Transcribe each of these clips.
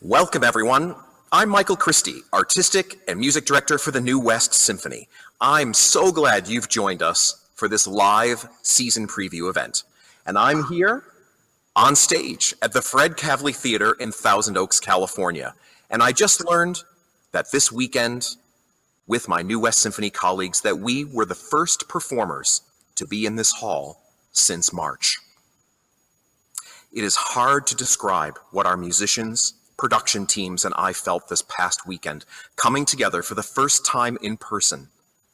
Welcome, everyone. I'm Michael Christie, Artistic and Music Director for the New West Symphony. I'm so glad you've joined us for this live season preview event. And I'm here on stage at the Fred Cavely Theater in Thousand Oaks, California. And I just learned that this weekend, with my New West Symphony colleagues, that we were the first performers to be in this hall since March. It is hard to describe what our musicians, production teams, and I felt this past weekend, coming together for the first time in person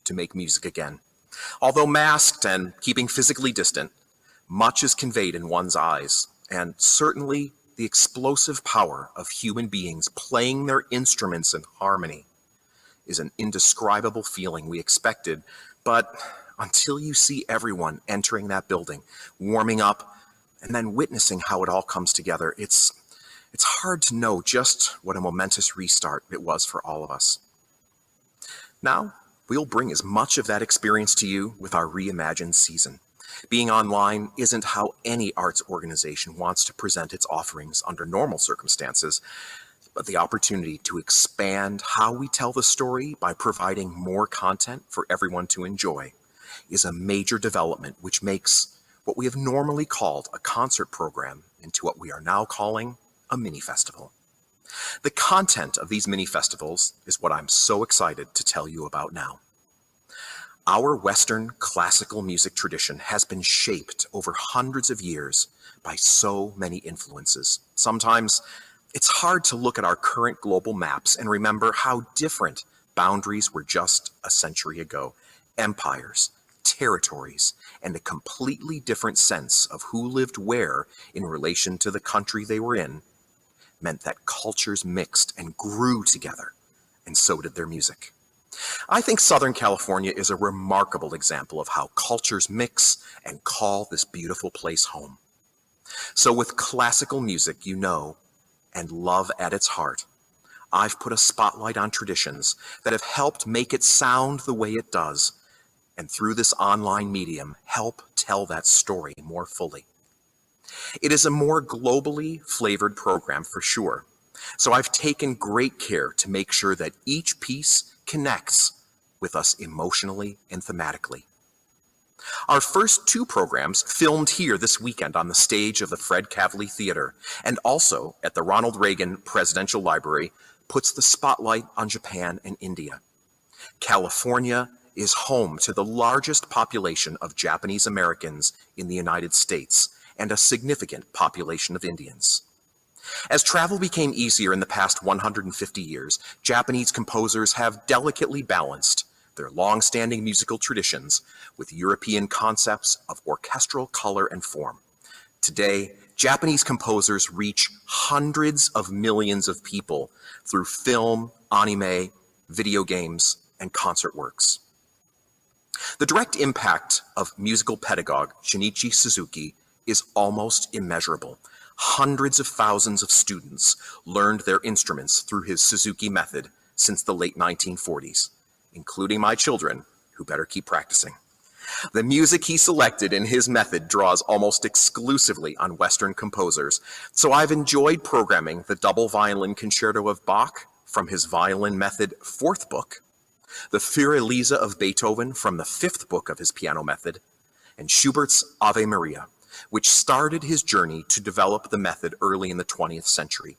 to make music again. Although masked and keeping physically distant, much is conveyed in one's eyes, and certainly the explosive power of human beings playing their instruments in harmony is an indescribable feeling we expected, but until you see everyone entering that building, warming up, and then witnessing how it all comes together, it's hard to know just what a momentous restart it was for all of us. Now, we'll bring as much of that experience to you with our reimagined season. Being online isn't how any arts organization wants to present its offerings under normal circumstances, but the opportunity to expand how we tell the story by providing more content for everyone to enjoy is a major development which makes what we have normally called a concert program into what we are now calling a mini festival. The content of these mini festivals is what I'm so excited to tell you about now. Our Western classical music tradition has been shaped over hundreds of years by so many influences. Sometimes it's hard to look at our current global maps and remember how different boundaries were just a century ago. Empires, territories, and a completely different sense of who lived where in relation to the country they were in meant that cultures mixed and grew together, and so did their music. I think Southern California is a remarkable example of how cultures mix and call this beautiful place home. So with classical music you know and love at its heart, I've put a spotlight on traditions that have helped make it sound the way it does, and through this online medium, help tell that story more fully. It is a more globally flavored program for sure, so I've taken great care to make sure that each piece connects with us emotionally and thematically. Our first two programs, filmed here this weekend on the stage of the Fred Cavely Theater and also at the Ronald Reagan Presidential Library, puts the spotlight on Japan and India. California is home to the largest population of Japanese Americans in the United States and a significant population of Indians. As travel became easier in the past 150 years, Japanese composers have delicately balanced their long-standing musical traditions with European concepts of orchestral color and form. Today, Japanese composers reach hundreds of millions of people through film, anime, video games, and concert works. The direct impact of musical pedagogue Shinichi Suzuki is almost immeasurable. Hundreds of thousands of students learned their instruments through his Suzuki method since the late 1940s, including my children, who better keep practicing. The music he selected in his method draws almost exclusively on Western composers, so I've enjoyed programming the double violin concerto of Bach from his violin method fourth book, the Fiorelisa of Beethoven from the fifth book of his piano method, and Schubert's Ave Maria, which started his journey to develop the method early in the 20th century.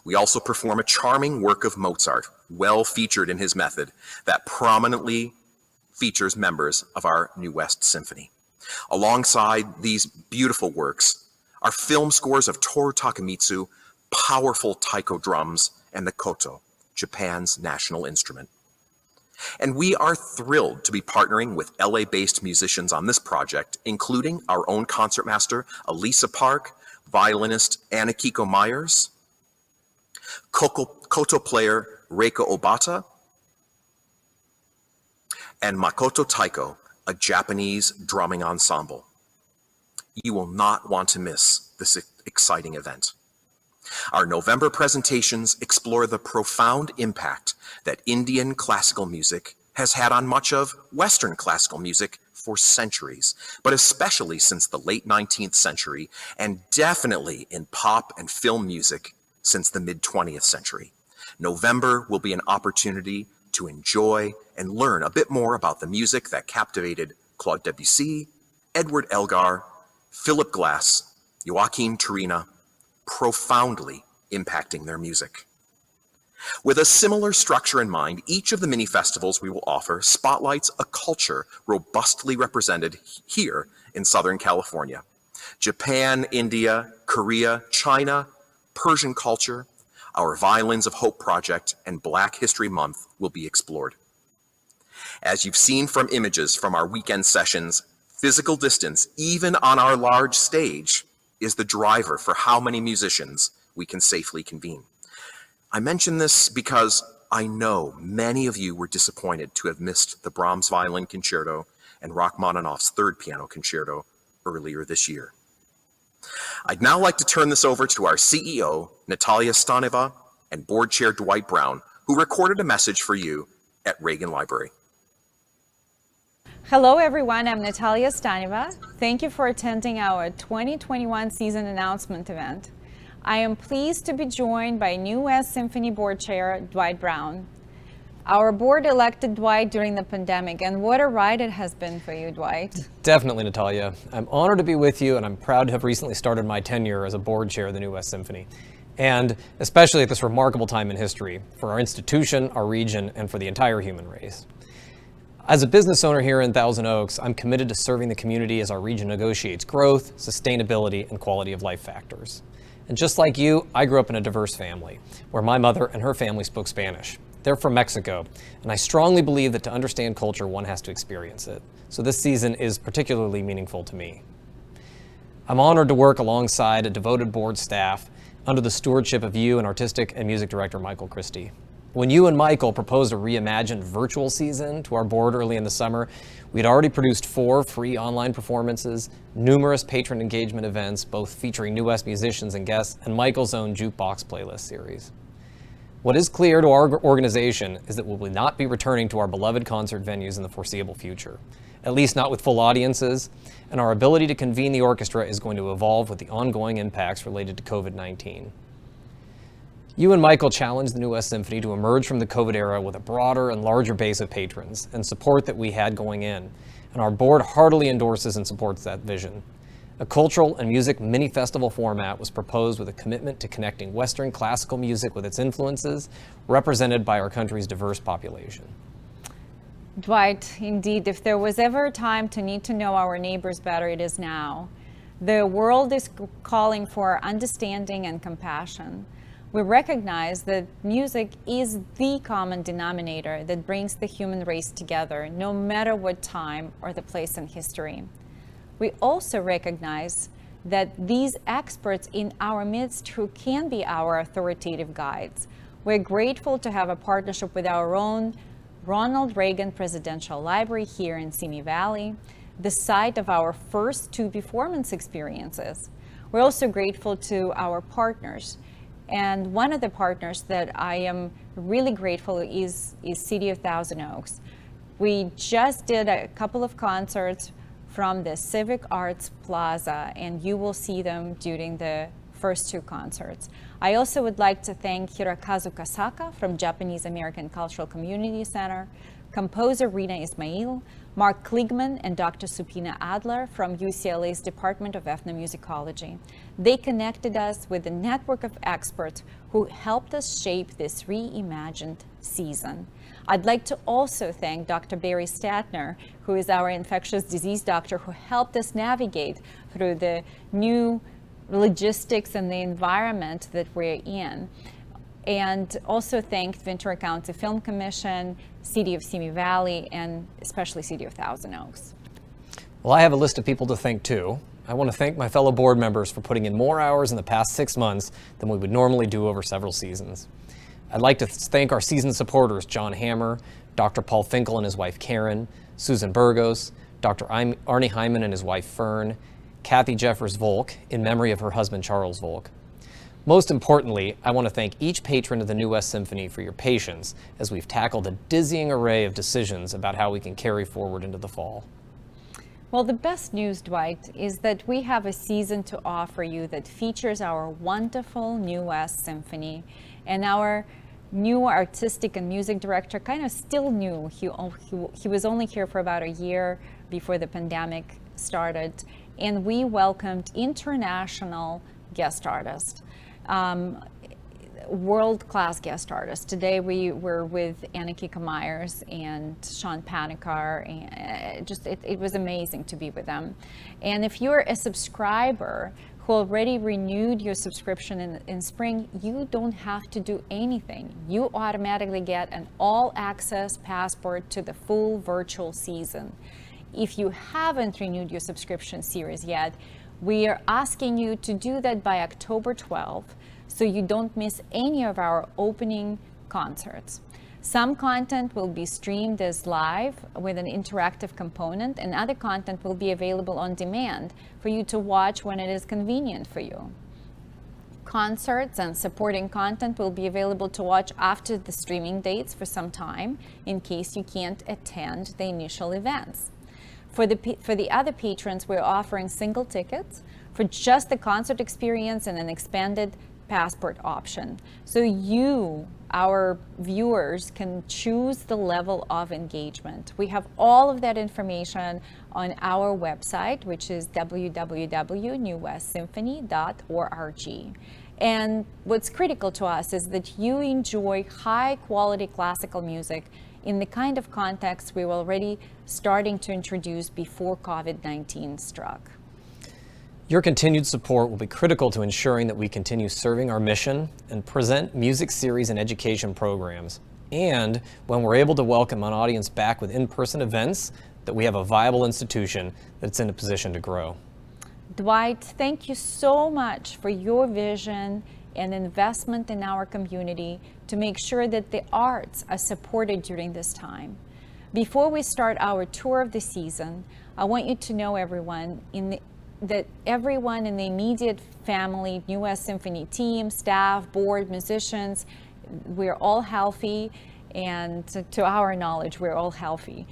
We also perform a charming work of Mozart, well featured in his method, that prominently features members of our New West Symphony. Alongside these beautiful works are film scores of Toru Takemitsu, powerful taiko drums, and the koto, Japan's national instrument. And we are thrilled to be partnering with LA-based musicians on this project, including our own concertmaster, Elisa Park, violinist Anakiko Myers, koto player Reiko Obata, and Makoto Taiko, a Japanese drumming ensemble. You will not want to miss this exciting event. Our November presentations explore the profound impact that Indian classical music has had on much of Western classical music for centuries, but especially since the late 19th century, and definitely in pop and film music since the mid-20th century. November will be an opportunity to enjoy and learn a bit more about the music that captivated Claude Debussy, Edward Elgar, Philip Glass, Joachim Turina, profoundly impacting their music. With a similar structure in mind, each of the mini festivals we will offer spotlights a culture robustly represented here in Southern California. Japan, India, Korea, China, Persian culture, our Violins of Hope project, and Black History Month will be explored. As you've seen from images from our weekend sessions, physical distance, even on our large stage, is the driver for how many musicians we can safely convene. I mention this because I know many of you were disappointed to have missed the Brahms Violin Concerto and Rachmaninoff's Third Piano Concerto earlier this year. I'd now like to turn this over to our CEO, Natalia Staneva, and Board Chair Dwight Brown, who recorded a message for you at Reagan Library. Hello everyone, I'm Natalia Staneva. Thank you for attending our 2021 season announcement event. I am pleased to be joined by New West Symphony Board Chair Dwight Brown. Our board elected Dwight during the pandemic, and what a ride it has been for you, Dwight. Definitely, Natalia. I'm honored to be with you, and I'm proud to have recently started my tenure as a board chair of the New West Symphony, and especially at this remarkable time in history for our institution, our region, and for the entire human race. As a business owner here in Thousand Oaks, I'm committed to serving the community as our region negotiates growth, sustainability, and quality of life factors. And just like you, I grew up in a diverse family, where my mother and her family spoke Spanish. They're from Mexico, and I strongly believe that to understand culture, one has to experience it. So this season is particularly meaningful to me. I'm honored to work alongside a devoted board staff under the stewardship of you and Artistic and Music Director Michael Christie. When you and Michael proposed a reimagined virtual season to our board early in the summer, we'd already produced 4 free online performances, numerous patron engagement events, both featuring New West musicians and guests, and Michael's own jukebox playlist series. What is clear to our organization is that we will not be returning to our beloved concert venues in the foreseeable future, at least not with full audiences, and our ability to convene the orchestra is going to evolve with the ongoing impacts related to COVID-19. You and Michael challenged the New West Symphony to emerge from the COVID era with a broader and larger base of patrons and support that we had going in, and our board heartily endorses and supports that vision. A cultural and music mini-festival format was proposed with a commitment to connecting Western classical music with its influences, represented by our country's diverse population. Dwight, indeed, if there was ever a time to need to know our neighbors better, it is now. The world is calling for understanding and compassion. We recognize that music is the common denominator that brings the human race together, no matter what time or the place in history. We also recognize that these experts in our midst who can be our authoritative guides. We're grateful to have a partnership with our own Ronald Reagan Presidential Library here in Simi Valley, the site of our first 2 performance experiences. We're also grateful to our partners. And one of the partners that I am really grateful is City of Thousand Oaks. We just did a couple of concerts from the Civic Arts Plaza, and you will see them during the first 2 concerts. I also would like to thank Hirokazu Kasaka from Japanese American Cultural Community Center, composer Rina Ismail, Mark Kligman, and Dr. Supina Adler from UCLA's Department of Ethnomusicology. They connected us with a network of experts who helped us shape this reimagined season. I'd like to also thank Dr. Barry Statner, who is our infectious disease doctor, who helped us navigate through the new logistics and the environment that we're in. And also thank Ventura County Film Commission, City of Simi Valley, and especially City of Thousand Oaks. Well, I have a list of people to thank too. I want to thank my fellow board members for putting in more hours in the past 6 months than we would normally do over several seasons. I'd like to thank our season supporters, John Hammer, Dr. Paul Finkel and his wife Karen, Susan Burgos, Dr. Arnie Hyman and his wife Fern, Kathy Jeffers Volk, in memory of her husband Charles Volk. Most importantly, I want to thank each patron of the New West Symphony for your patience as we've tackled a dizzying array of decisions about how we can carry forward into the fall. Well, the best news, Dwight, is that we have a season to offer you that features our wonderful New West Symphony and our new artistic and music director, kind of still new. He was only here for about a year before the pandemic started, and we welcomed international guest artists. World-class guest artists. Today we were with Annika Myers and Sean Panikar, and it was amazing to be with them. And if you're a subscriber who already renewed your subscription in spring, you don't have to do anything. You automatically get an all-access passport to the full virtual season. If you haven't renewed your subscription series yet, we are asking you to do that by October 12th, so you don't miss any of our opening concerts. Some content will be streamed as live with an interactive component, and other content will be available on demand for you to watch when it is convenient for you. Concerts and supporting content will be available to watch after the streaming dates for some time, in case you can't attend the initial events. For the other patrons, we're offering single tickets for just the concert experience and an expanded passport option. So you, our viewers, can choose the level of engagement. We have all of that information on our website, which is www.newwestsymphony.org. And what's critical to us is that you enjoy high quality classical music in the kind of context we were already starting to introduce before COVID-19 struck. Your continued support will be critical to ensuring that we continue serving our mission and present music series and education programs. And when we're able to welcome an audience back with in-person events, that we have a viable institution that's in a position to grow. Dwight, thank you so much for your vision and investment in our community to make sure that the arts are supported during this time. Before we start our tour of the season, I want you to know, that everyone in the immediate family, New West Symphony team, staff, board, musicians, we're all healthy, and to our knowledge, we're all healthy.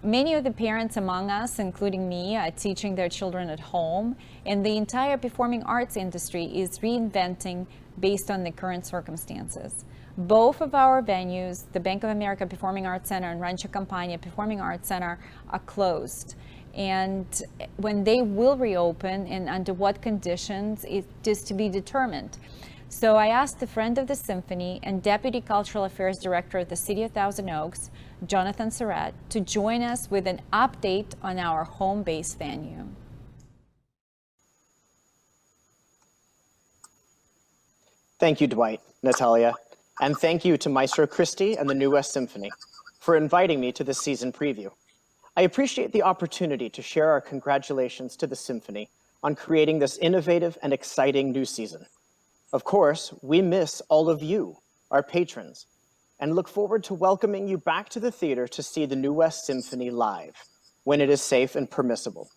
Many of the parents among us, including me, are teaching their children at home, and the entire performing arts industry is reinventing based on the current circumstances. Both of our venues, the Bank of America Performing Arts Center and Rancho Campagna Performing Arts Center, are closed. And when they will reopen and under what conditions, it is to be determined. So I asked a friend of the Symphony and Deputy Cultural Affairs Director at the City of Thousand Oaks, Jonathan Serret, to join us with an update on our home base venue. Thank you, Dwight, Natalia, and thank you to Maestro Christie and the New West Symphony for inviting me to this season preview. I appreciate the opportunity to share our congratulations to the Symphony on creating this innovative and exciting new season. Of course, we miss all of you, our patrons, and look forward to welcoming you back to the theater to see the New West Symphony live, when it is safe and permissible.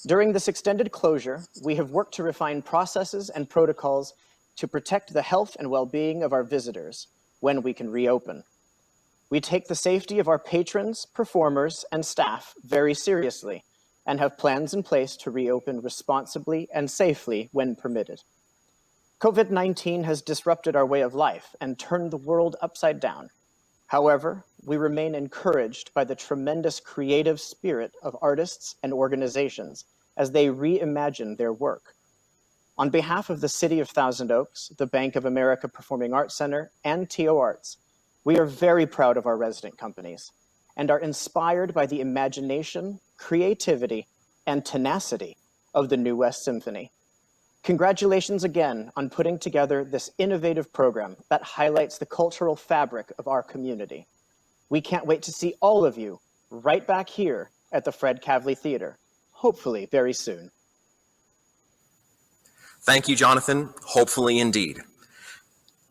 During this extended closure, we have worked to refine processes and protocols to protect the health and well-being of our visitors when we can reopen. We take the safety of our patrons, performers, and staff very seriously and have plans in place to reopen responsibly and safely when permitted. COVID-19 has disrupted our way of life and turned the world upside down. However, we remain encouraged by the tremendous creative spirit of artists and organizations as they reimagine their work. On behalf of the City of Thousand Oaks, the Bank of America Performing Arts Center, and TO Arts, we are very proud of our resident companies and are inspired by the imagination, creativity, and tenacity of the New West Symphony. Congratulations again on putting together this innovative program that highlights the cultural fabric of our community. We can't wait to see all of you right back here at the Fred Kavli Theater, hopefully very soon. Thank you, Jonathan. Hopefully indeed.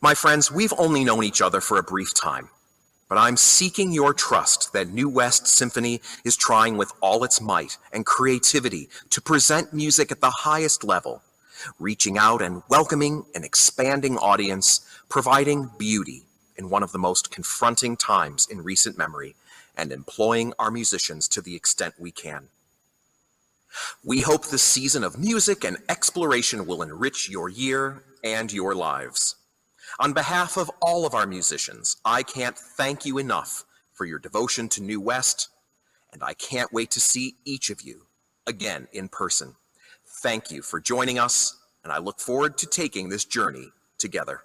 My friends, we've only known each other for a brief time, but I'm seeking your trust that New West Symphony is trying with all its might and creativity to present music at the highest level, reaching out and welcoming an expanding audience, providing beauty in one of the most confronting times in recent memory, and employing our musicians to the extent we can. We hope this season of music and exploration will enrich your year and your lives. On behalf of all of our musicians, I can't thank you enough for your devotion to New West, and I can't wait to see each of you again in person. Thank you for joining us, and I look forward to taking this journey together.